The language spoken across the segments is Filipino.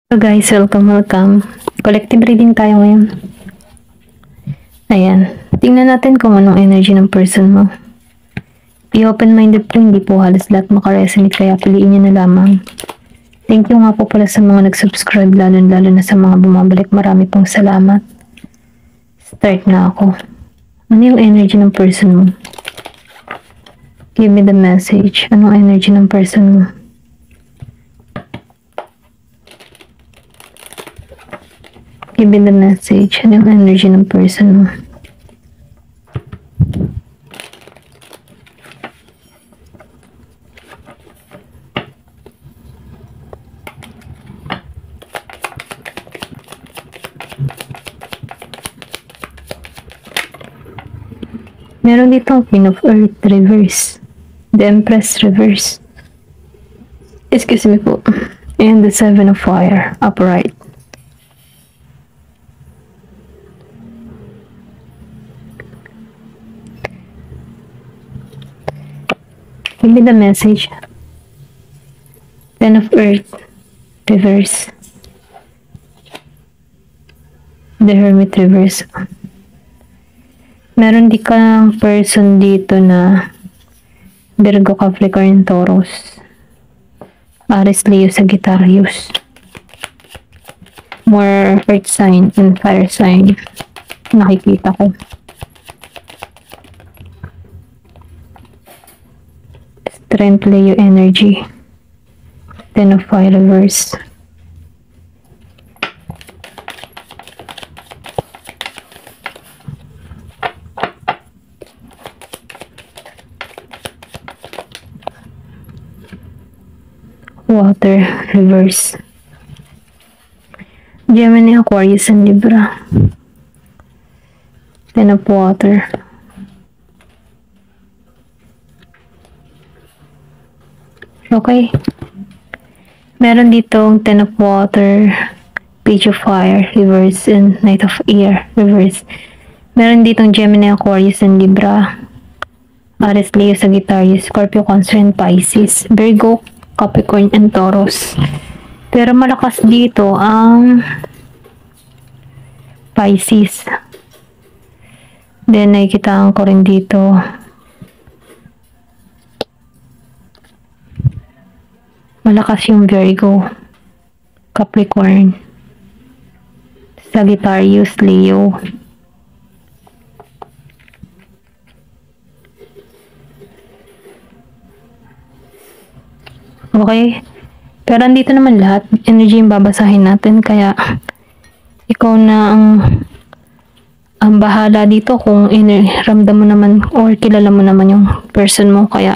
So guys, welcome. Collective reading tayo ngayon. Ayan. Tingnan natin kung anong energy ng person mo. Be open-minded po, hindi po halos lahat makaresonate, kaya piliin nyo na lamang. Thank you nga po pala sa mga nag-subscribe, lalo na sa mga bumabalik. Marami pong salamat. Start na ako. Ano yung energy ng person mo? Give me the message. Anong energy ng person mo? Give me the message. Ano yung energy ng person mo? Meron dito Queen of Earth reverse. The Empress reverse. Excuse me po. And the Seven of Fire upright. Give me the message. Ten of Earth reverse. The Hermit reverse. Meron di ka person dito na Virgo, Capricorn, Taurus, Aries, Leo, Sagittarius. More earth sign and fire sign nakikita ko. Strength, Leo energy. Ten of Fire reverse. Water reverse. Gemini, Aquarius, and Libra. Ten of Water. Okay. Meron ditong Ten of Water, Page of Fire reverse, and Knight of Air reverse. Meron ditong Gemini, Aquarius, and Libra. Aries, Leo, Sagittarius, Scorpio, Cancer, and Pisces. Virgo, Capricorn, and Taurus. Pero malakas dito ang Pisces. Then nakikita ko rin dito malakas yung Virgo, Capricorn, Sagittarius, Leo. Okay? Pero andito naman lahat. Energy yung babasahin natin. Kaya, ikaw na ang bahala dito kung ramdam mo naman or kilala mo naman yung person mo. Kaya,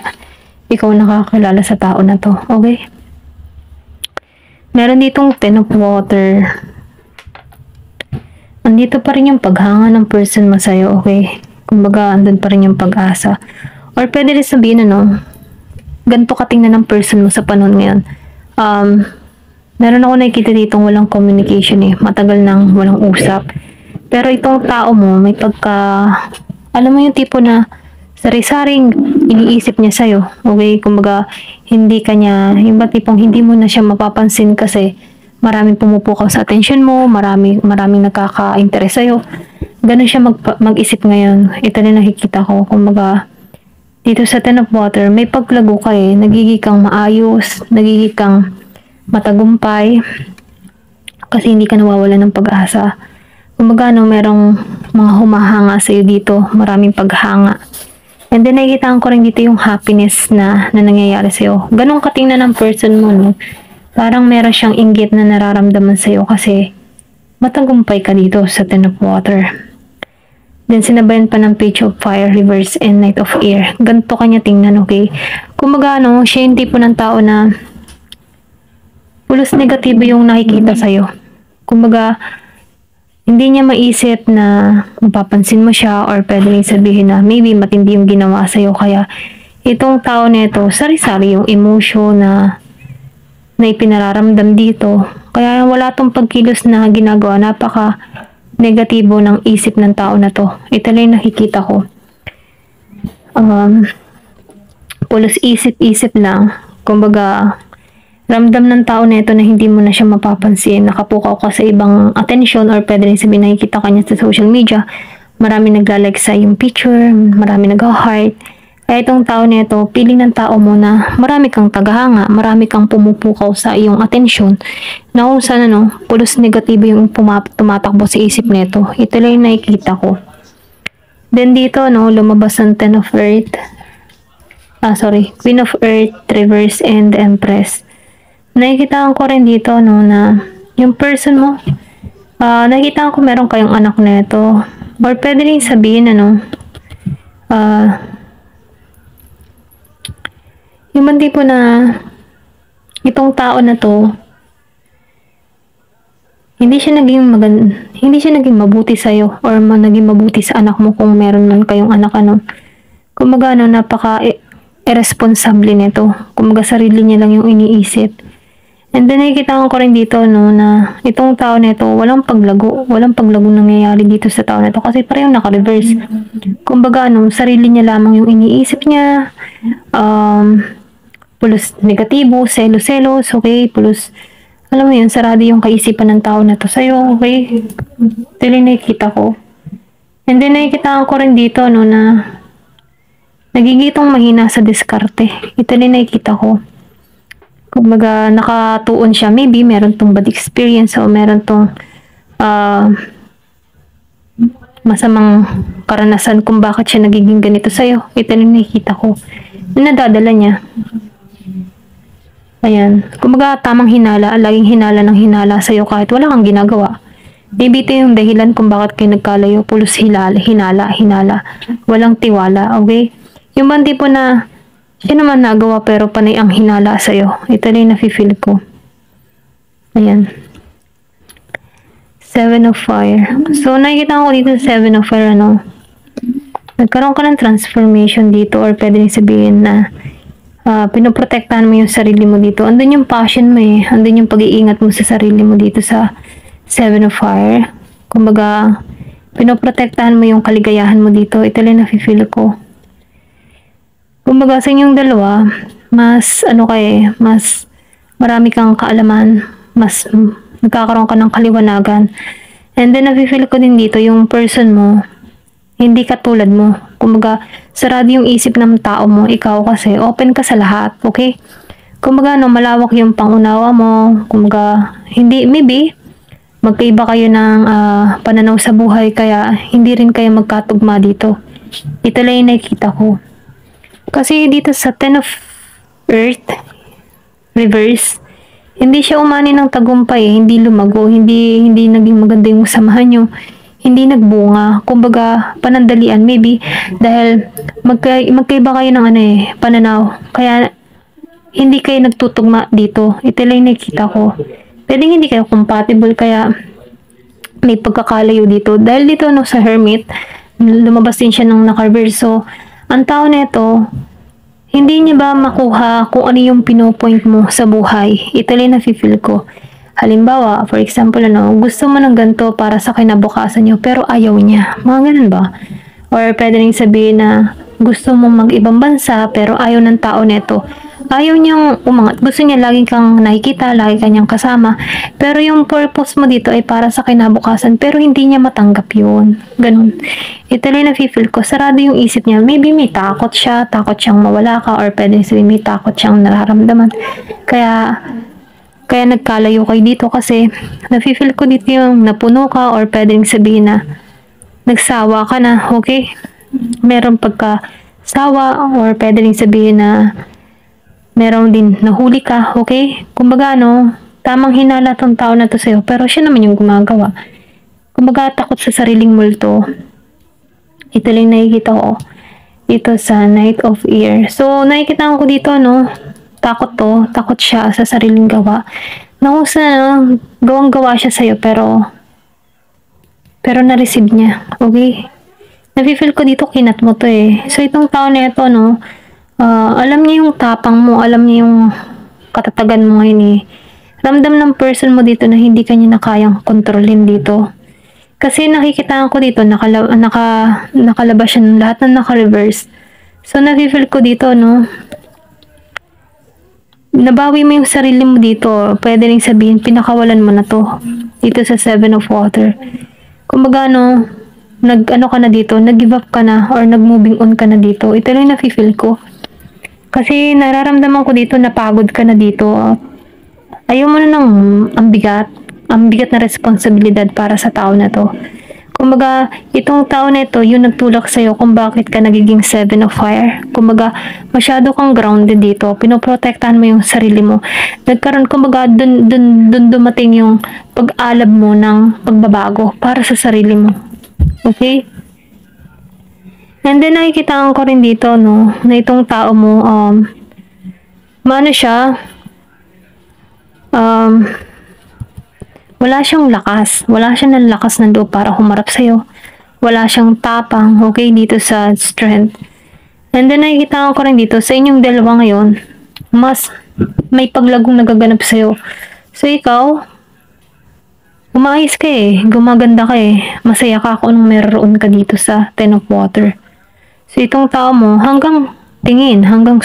ikaw nakakilala sa tao na to. Okay? Meron ditong Ten of Water. Andito pa rin yung paghanga ng person mo sa'yo. Okay? Kumbaga, andun pa rin yung pag-asa. Or pwede rin sabihin, ganito katingnan ng person mo sa panahon ngayon. Meron ako nakikita ditong walang communication matagal nang walang usap. Pero itong tao mo, may alam mo yung tipo na sari-saring iniisip niya sa'yo. Okay? Kumbaga, hindi kanya, yung ba tipong hindi mo na siya mapapansin kasi maraming pumupukaw sa attention mo, maraming nakaka-interest sa'yo. Ganun siya mag-isip ngayon. Ito na nakikita ko. Kumbaga, dito sa Ten of Water, may paglago ka nagiging kang maayos, nagiging kang matagumpay, kasi hindi ka nawawala ng pag-asa. Kumbaga, merong mga humahanga sa'yo dito, maraming paghanga. And then, nakikita ko rin dito yung happiness na nangyayari sa'yo. Ganun katingnan ng person mo, Parang meron siyang inggit na nararamdaman sa'yo kasi matagumpay ka dito sa Ten of Water. Then, sinabayan pa ng Page of Fire reverse and Knight of Air. Ganito kanya tingnan, okay? Kumbaga, siya yung tipo ng tao na pulos negatibo yung nakikita sa'yo. Kumbaga, hindi niya maisip na mapapansin mo siya or pwede rin sabihin na maybe matindi yung ginawa sa'yo. Kaya, itong tao nito, sari-sari yung emotion na ipinararamdam dito. Kaya, wala tong pagkilos na ginagawa. Napaka negatibo ng isip ng tao na to. Ito lang nakikita ko. Pulos isip-isip lang. Kumbaga, Ramdam ng tao na ito na hindi mo na siya mapapansin. Nakapukaw ka sa ibang attention or pwede rin sabihin nakikita ka niya sa social media. Marami naglalike sa yung picture, marami nag-heart. Kaya itong tao na ito, piling ng tao mo na marami kang tagahanga, marami kang pumupukaw sa iyong atensyon na kung saan pulos negatibo yung tumatakbo sa isip nito. Ito lang yung nakikita ko. Then dito, lumabas ang Ten of Earth. Queen of Earth, Reverse, and Empress. Nakikita ko rin dito, na yung person mo, nakikita ko meron kayong anak na ito. Or pwede rin sabihin, yung bandi po na itong tao na to, hindi siya naging mabuti sa iyo or naging mabuti sa anak mo kung meron man kayong anak Kumbaga napaka irresponsible nito. Kumbaga sarili niya lang yung iniisip. And then nakikita ko rin dito na itong tao na ito, walang paglago nangyayari dito sa tao na ito kasi parehong naka-reverse. Kumbaga sarili niya lamang yung iniisip niya. Pulos negatibo, selos, okay? Pulos, alam mo yun, sarado yung kaisipan ng tao na to sa'yo, okay? Ito yung nakikita ko. And then nakikita ko rin dito, na nagigitong mahina sa diskarte. Ito yung nakikita ko. Kumbaga, nakatuon siya. Maybe, meron tong bad experience o meron tong masamang karanasan kung bakit siya nagiging ganito sa'yo. Ito yung nakikita ko. Nadadala niya. Ayan. Kumbaga, tamang hinala. Laging hinala ng hinala sa'yo kahit wala kang ginagawa. Maybe ito yung dahilan kung bakit kayo nagkalayo. Pulos hinala. Walang tiwala. Okay? Yung bandi po na siya naman nagawa pero panay ang hinala sa'yo. Ito na yung nafe-feel ko. Ayan. 7 of Fire. So, nakikita ko dito sa 7 of Fire, nagkaroon ka ng transformation dito or pwede rin sabihin na pinoprotektahan mo yung sarili mo dito. Andun yung passion mo andun yung pag-iingat mo sa sarili mo dito sa 7 of Fire. Kumbaga, pinoprotektahan mo yung kaligayahan mo dito. Ito lang nafe-feel ko. Kumbaga, sa inyong dalawa, mas mas marami kang kaalaman, mas nagkakaroon ka ng kaliwanagan. And then, nafe-feel ko din dito, yung person mo, hindi katulad mo. Kumbaga, sarado yung isip ng tao mo. Ikaw kasi, open ka sa lahat. Okay? Kumbaga, malawak yung pangunawa mo. Kumbaga, maybe, magkaiba kayo ng pananaw sa buhay. Kaya, hindi rin kayo magkatugma dito. Ito lang yung nakikita ko. Kasi dito sa 10 of Earth, Reverse, hindi siya umani ng tagumpay. Hindi lumago. Hindi naging maganda yung samahan nyo. Hindi nagbunga. Kumbaga, panandalian. Maybe, dahil magkaiba kayo ng pananaw. Kaya, hindi kayo nagtutugma dito. Ito lang nakikita ko. Pwede hindi kayo compatible. Kaya, may pagkakalayo dito. Dahil dito, sa Hermit, lumabas din siya ng naka-reverse. So, ang tao na ito, hindi niya ba makuha kung ano yung pinopoint mo sa buhay? Ito lang nafe-feel ko. Halimbawa, for example, gusto mo ng ganito para sa kinabukasan nyo, pero ayaw niya. Mga ganun ba? Or pwede rin sabihin na gusto mong mag-ibang bansa, pero ayaw ng tao neto. Ayaw niyang umangat. Gusto niya lagi kang nakikita, lagi kanyang kasama. Pero yung purpose mo dito ay para sa kinabukasan, pero hindi niya matanggap yun. Ganun. Ito lang nafe-feel ko. Sarado yung isip niya. Maybe may takot siya, takot siyang mawala ka, or pwede rin sabihin may takot siyang nararamdaman. Kaya nagkalayo kayo dito kasi nafe-feel ko dito yung napuno ka or pwedeng sabihin na nagsawa ka na, okay? Meron pagkasawa or pwedeng sabihin na meron din nahuli ka, okay? Kumbaga tamang hinala tong tao na to sa'yo pero siya naman yung gumagawa. Kumbaga takot sa sariling multo. Ito lang nakikita ko dito sa Knight of Ear. So nakikita ko dito takot siya sa sariling gawa. Gawang-gawa siya sa'yo, pero na-receive niya. Okay? Nafe-feel ko dito, kinat mo to So, itong tao na ito, alam niya yung tapang mo, alam niya yung katatagan mo ngayon Ramdam ng person mo dito na hindi kanya na kayang kontrolin dito. Kasi nakikita ko dito, nakalabas siya ng lahat ng naka-reverse. So, nafe-feel ko dito, nabawi mo yung sarili mo dito, pwede rin sabihin, pinakawalan mo na to. Dito sa Seven of Water. Kumbaga, nag-ano ka na dito, nag-give up ka na, or nag-moving on ka na dito. Ito lang yung nafe-feel ko. Kasi nararamdaman ko dito, napagod ka na dito. Ayaw mo na ng ang bigat na responsibilidad para sa tao na to. Kumbaga, itong tao na ito, yung nagtulak sa'yo kung bakit ka nagiging Seven of Fire. Kumbaga, masyado kang grounded dito. Pinoprotektahan mo yung sarili mo. Nagkaroon, kumbaga, dun dumating yung pag-alab mo ng pagbabago para sa sarili mo. Okay? And then, nakikita ko rin dito, na itong tao mo, maano siya, wala siyang lakas. Wala siyang lakas ng loob para humarap sa'yo. Wala siyang tapang, okay, dito sa strength. And then, nakikita ko rin dito, sa inyong dalawa ngayon, mas may paglagong nagaganap sa'yo. So, ikaw, umayos ka gumaganda ka masaya ka kung meron ka dito sa Ten of Water. So, itong tao mo, hanggang tingin, hanggang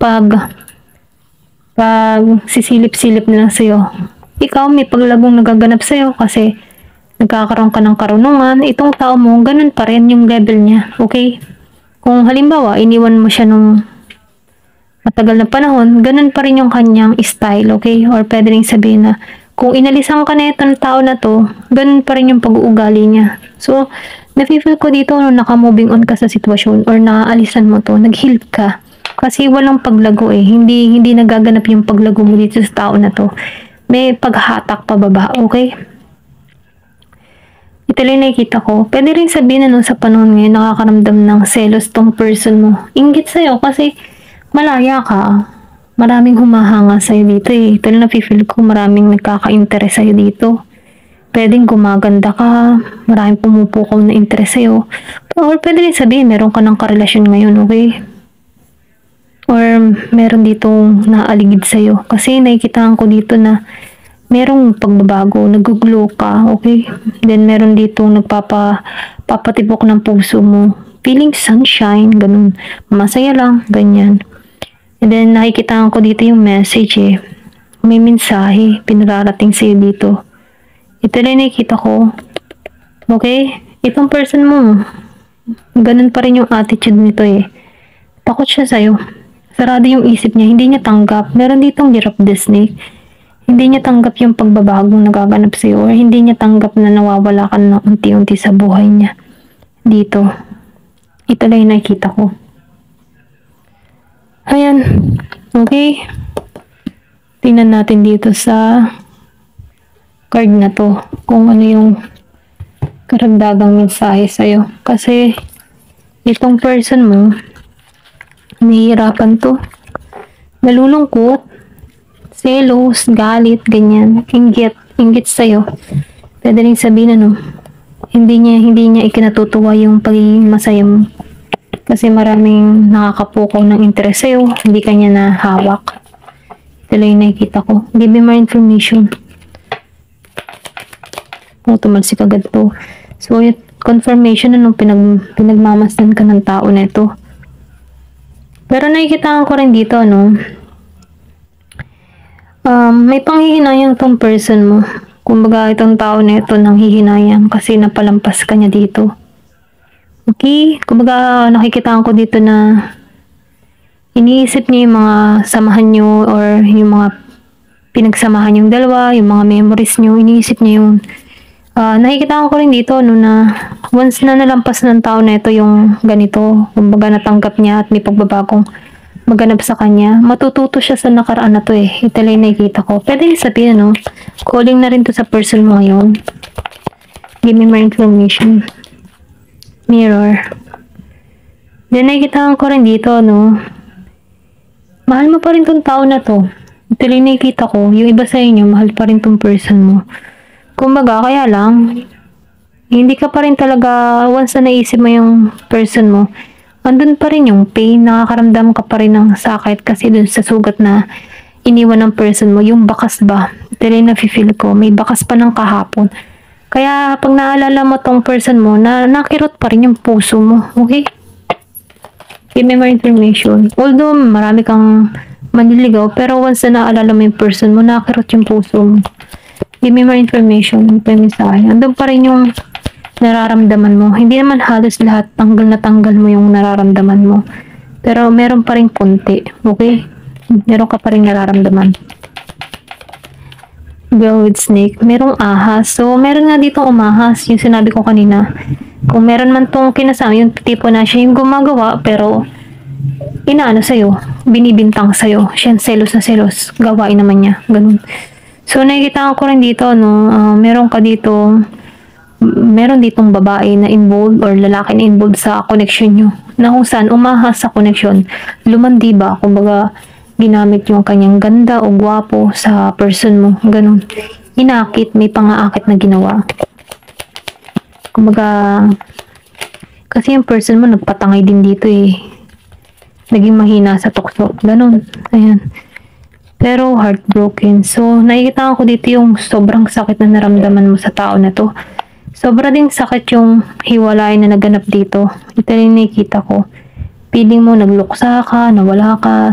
pag sisilip-silip na lang sa'yo. Ikaw, may paglagong nagaganap sa'yo kasi nagkakaroon ka ng karunungan. Itong tao mo, ganun pa rin yung level niya. Okay? Kung halimbawa, iniwan mo siya nung matagal na panahon, ganun pa rin yung kanyang style. Okay? Or pwede rin sabihin na, kung inalisan ka na itong tao na to, ganun pa rin yung pag-uugali niya. So, nafe-feel ko dito nung naka-moving on ka sa sitwasyon or naaalisan mo to, nag-heal ka. Kasi walang paglago Hindi nagaganap yung paglago mo dito sa tao na to. May paghatak pababa, okay? Ito lang nakikita ko. Pwede rin sabihin na sa panahon ngayon, nakakaramdam ng selos tong person mo. Inggit sa'yo kasi malaya ka. Maraming humahanga sa'yo dito Ito lang nafe-feel ko, maraming nagkaka-interest sa'yo dito. Pwedeng gumaganda ka, maraming pumupukaw na interest sa'yo. Or pwede rin sabihin, meron ka ng karelasyon ngayon, okay? Or meron ditong naaligid sa'yo. Kasi nakikita ko dito na merong pagbabago, nag-glow ka, okay? Then meron ditong papatibok ng puso mo. Feeling sunshine, ganun. Masaya lang, ganyan. And then nakikita ko dito yung message May mensahe, pinararating sa'yo dito. Ito lang nakikita ko. Okay? Itong person mo, ganun pa rin yung attitude nito Takot siya sa'yo. Sarado yung isip niya, hindi niya tanggap. Meron ditong Year of the Snake. Hindi niya tanggap yung pagbabagong nagaganap sa'yo or hindi niya tanggap na nawawala ka na unti-unti sa buhay niya. Dito. Ito lang yung nakikita ko. Ayan. Okay. Tingnan natin dito sa card na to kung ano yung karagdagang mensahe sa'yo. Kasi itong person mo, nahihirapan to. Nalulungkot, selos, galit, ganyan. Inggit sa'yo. Pwede rin sabihin hindi niya ikinatutuwa yung pagiging masaya mo. Kasi maraming nakakapukaw ng interest sa'yo, hindi ka niya nahawak. Ito lang yung nakikita ko. Give me more information. Tumalsik agad to. So, yung confirmation na pinagmamasdan ka ng tao na ito. Pero nakikita ko rin dito, may panghihinayang tong person mo. Kumbaga, itong tao na ito nang hihinayang kasi napalampas ka niya dito. Okay? Kumbaga, nakikita ko dito na iniisip niya yung mga samahan niyo or yung mga pinagsamahan yung dalawa, yung mga memories niyo, iniisip niya yun. Nakikita ko rin dito na once na nalampas ng tao na ito yung ganito, kumbaga natanggap niya at may pagbabagong maganap sa kanya, matututo siya sa nakaraan na to Ito lang yung nakikita ko. Pwede sabihin, calling na rin to sa person mo ngayon. Give me more information. Mirror. Then nakikita ko rin dito, mahal mo pa rin tong tao na to. Ito lang yung nakikita ko. Yung iba sa inyo, mahal pa rin tong person mo. Kumbaga, kaya lang, hindi ka pa rin talaga, once na naisip mo yung person mo, andun pa rin yung pain, nakakaramdam ka pa rin ng sakit kasi dun sa sugat na iniwan ng person mo, yung bakas ba? Ito rin nafe-feel ko, may bakas pa ng kahapon. Kaya, pag naalala mo tong person mo, nakirot pa rin yung puso mo, okay? Give me more information. Although, marami kang manliligaw, pero once na naalala mo yung person mo, nakakirot yung puso mo. Give me more information. Ano pa yung mensahe? Andun pa rin yung nararamdaman mo. Hindi naman halos lahat tanggal na tanggal mo yung nararamdaman mo. Pero meron pa rin konti. Okay? Meron ka pa rin nararamdaman. Girl with snake. Merong ahas. So, meron nga dito umahas. Yung sinabi ko kanina. Kung meron man tong kinasama, yung tipo na siya yung gumagawa, pero inaano sa'yo, binibintang sa'yo. Siya selos na selos. Gawain naman niya. Ganun. So, nakikita ko rin dito, no, meron ditong babae na involved or lalaki na involved sa connection nyo. Na kung saan umahas sa connection. Lumandi ba? Kumbaga, ginamit yung kanyang ganda o gwapo sa person mo. Ganun. Inakit, may pangaakit na ginawa. Kumbaga, kasi yung person mo nagpatangay din dito eh. Naging mahina sa tukso. Ganun. Ayan. Pero heartbroken. So, nakikita ko dito yung sobrang sakit na naramdaman mo sa tao na to. Sobra ding sakit yung hiwalay na naganap dito. Ito rin nakikita ko. Feeling mo nagluksa ka, nawala ka,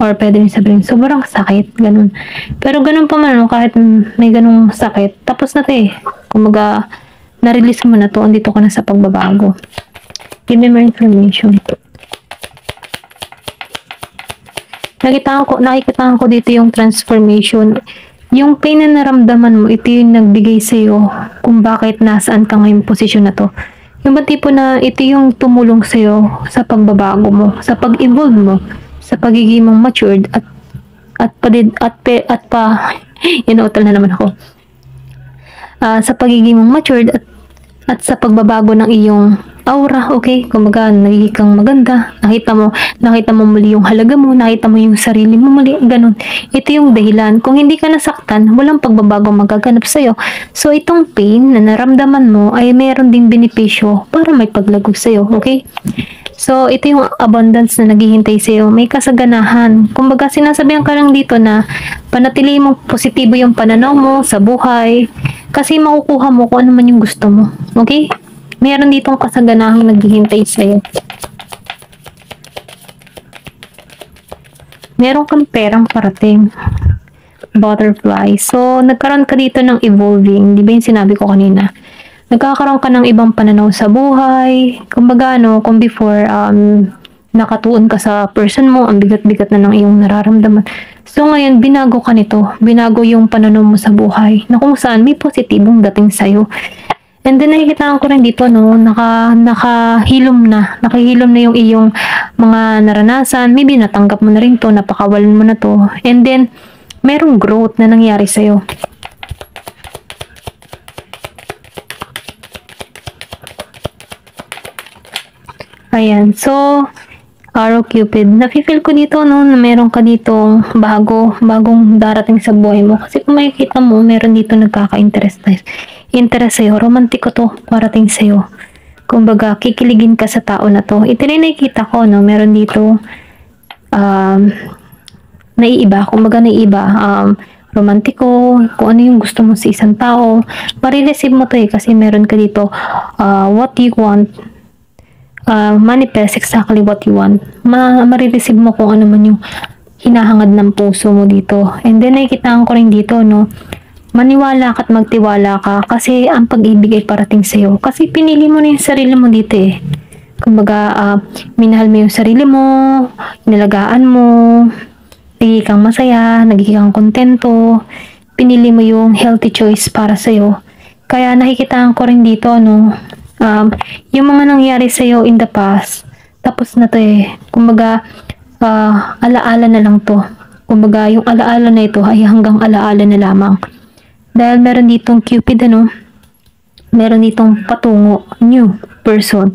or pwede rin sabihin, sobrang sakit. Ganun. Pero ganun pa man, kahit may ganung sakit, tapos na to eh. Kumaga, na-release mo na to, andito ka na sa pagbabago. Give me more information. Nakikita ko dito yung transformation. Yung pain na naramdaman mo, ito yung nagbigay sa'yo kung bakit nasaan ka ngayong posisyon na to. Yung ba tipo na ito yung tumulong sa'yo sa pagbabago mo, sa pag-evolve mo, sa pagiging mong matured inuutal na naman ako. Sa pagiging mong matured at sa pagbabago ng iyong aura, okay? Kumaga, nagiging kang maganda. Nakita mo muli yung halaga mo, nakita mo yung sarili mo muli, ganun. Ito yung dahilan. Kung hindi ka nasaktan, walang pagbabago magaganap sa'yo. So, itong pain na naramdaman mo ay meron ding benepisyo para may paglago sa'yo, okay? So, ito yung abundance na naghihintay sa'yo. May kasaganahan. Kumbaga, sinasabihan ka lang dito na panatilihin mong positibo yung pananaw mo sa buhay kasi makukuha mo kung ano man yung gusto mo, okay? Meron ditong kasaganahang naghihintay sa'yo. Meron kang perang parating. Butterfly. So, nagkaroon ka dito ng evolving. Di ba yung sinabi ko kanina? Nagkakaroon ka ng ibang pananaw sa buhay. Kumbaga, kung before, nakatuon ka sa person mo, ang bigat-bigat na ng iyong nararamdaman. So, ngayon, binago ka nito. Binago yung pananaw mo sa buhay na kung saan may positibong dating sa'yo. And then, nakikita ko rin dito, nakahilom na yung iyong mga naranasan. Maybe natanggap mo na rin to, napakawalan mo na to. And then, merong growth na nangyari sa'yo. Ayan. So, Arrow Cupid. Nafe-feel ko dito, na meron ka dito bagong darating sa buhay mo. Kasi kung makikita mo, meron dito nagkaka-interest sa'yo. Romantiko to, parating sa'yo. Kumbaga, kikiligin ka sa tao na to. Ito rin nakikita ko, meron dito, naiiba. Kumbaga, naiiba. Romantiko, kung ano yung gusto mo sa isang tao. Marireceive mo to kasi meron ka dito, what you want, manifest exactly what you want. Marireceive mo kung ano man yung hinahangad ng puso mo dito. And then, nakikita ko rin dito, maniwala ka at magtiwala ka kasi ang pag-ibig ay parating sa'yo. Kasi pinili mo na yung sarili mo dito eh. Kumbaga, minahal mo yung sarili mo, inalagaan mo, nagiging kang masaya, nagiging kang kontento, pinili mo yung healthy choice para sa'yo. Kaya nakikita ko rin dito, yung mga nangyari sa'yo in the past, tapos na to eh. Kumbaga, alaala na lang to. Kumbaga, yung alaala na ito ay hanggang alaala na lamang. Dahil meron ditong Cupid, meron ditong patungo, new person.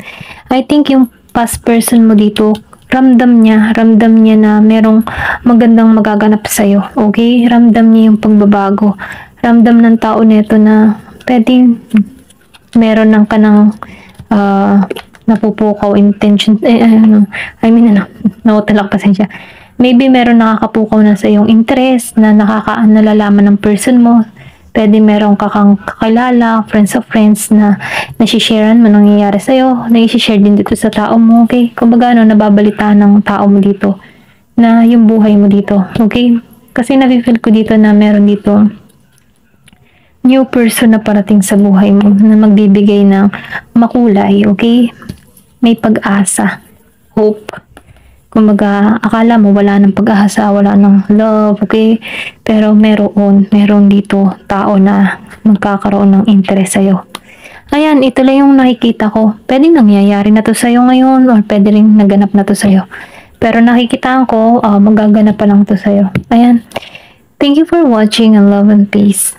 I think yung past person mo dito, ramdam niya na merong magandang magaganap sa'yo. Okay? Ramdam niya yung pagbabago. Ramdam ng tao nito na pwedeng meron ng kanang napupukaw intention, nautalak pasensya. Maybe meron nakakapukaw na sa iyong interest na nalalaman ng person mo. Pwede meron kakang kakilala, friends of friends na nasisharean mo nangyayari sa'yo, na i-share din dito sa tao mo, okay? Kumbaga, nababalitaan ng tao mo dito na yung buhay mo dito. Okay? Kasi nafe-feel ko dito na meron dito new person na parating sa buhay mo na magbibigay ng makulay. Okay? May pag-asa. Hope. Kumbaga, akala mo wala ng pag-asa, wala ng love, okay? Pero meron dito tao na magkakaroon ng interest sa'yo. Ayan, ito lang yung nakikita ko. Pwede nangyayari na to sa'yo ngayon or pwede rin naganap na to sa'yo. Pero nakikitaan ko, magaganap pa lang to sa'yo. Ayan. Thank you for watching and love and peace.